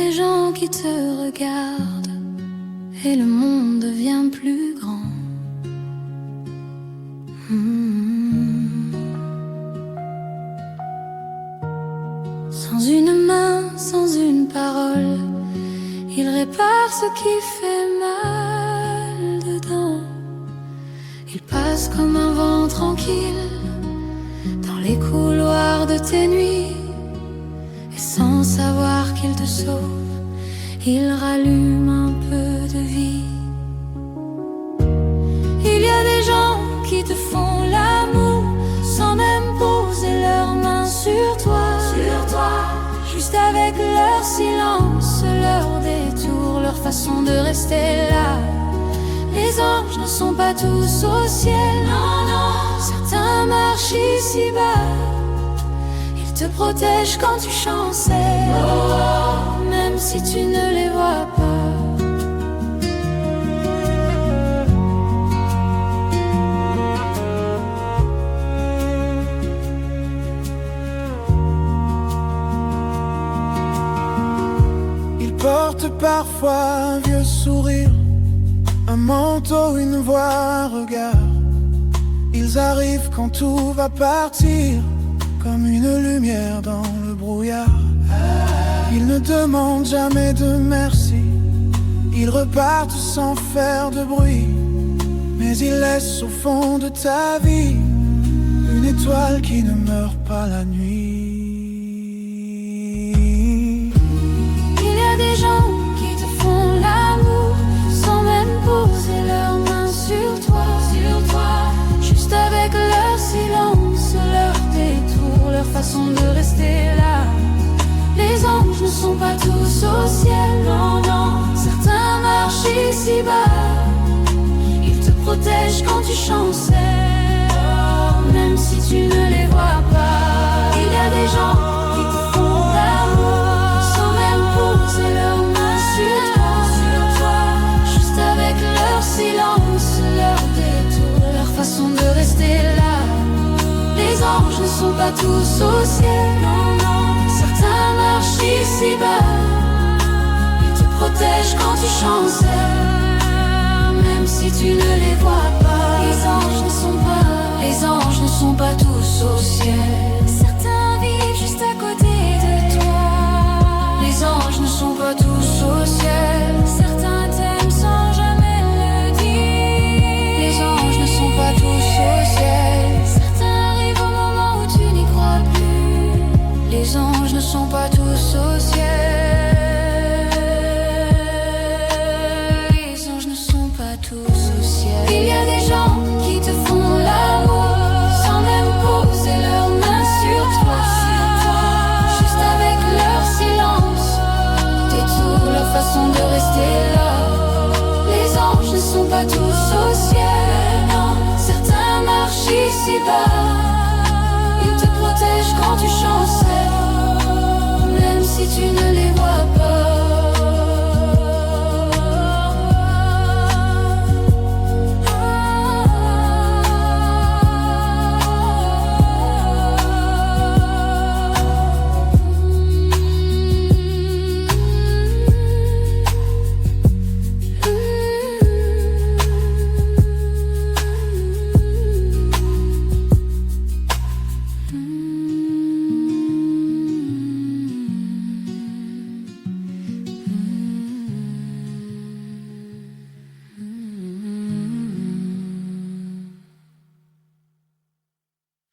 des gens qui te regardent et le monde devient plus grand. Sans une main, sans une parole, il répare ce qui fait mal dedans. Il passe comme un vent tranquille dans les couloirs de tes nuits, et sans savoir qu'il te sauve, il rallume un peu de vie. Il y a des gens qui te font l'amour sans même poser leurs mains sur toi, juste avec leur silence, leur détour, leur façon de rester là. Les anges ne sont pas tous au ciel, non, non. Certains marchent ici-bas. Ils te protègent quand tu chancelles, même si tu ne les vois pas. Ils portent parfois un vieux sourire, un manteau, une voix, un regard. Ils arrivent quand tout va partir, comme une lumière dans le brouillard. Ils ne demandent jamais de merci, ils repartent sans faire de bruit, mais ils laissent au fond de ta vie une étoile qui ne meurt pas la nuit. Il y a des gens qui te font l'amour sans même poser leurs mains sur toi, juste avec leur silence, leur détour, leur façon de rester là. Les anges ne sont pas tous au ciel, non, non. Certains marchent ici-bas. Ils te protègent quand tu chancelles, même si tu ne les vois pas. Il y a des gens qui te font l'amour sans même poser leurs mains sur toi, juste avec leur silence, leur détour, leur façon de rester là. Les anges ne sont pas tous au ciel, non, non. Certains marchent ici-bas. Ils te protègent quand tu chancelles, même si tu ne les vois pas. Les anges ne sont pas tous au ciel. Certains vivent juste à côté de toi. Les anges ne sont pas tous au ciel. Certains t'aiment sans jamais le dire. Les anges ne sont pas tous au ciel. Certains arrivent au moment où tu n'y crois plus. Les anges ne sont pas tous au ciel. Les anges ne sont pas tous au ciel. Il y a des gens qui te font l'amour sans même poser leurs mains sur toi, juste avec leur silence, détour, leur façon de rester là. Les anges ne sont pas tous au ciel, non. Certains marchent ici-bas. Ils te protègent quand tu chancelles, même si tu ne les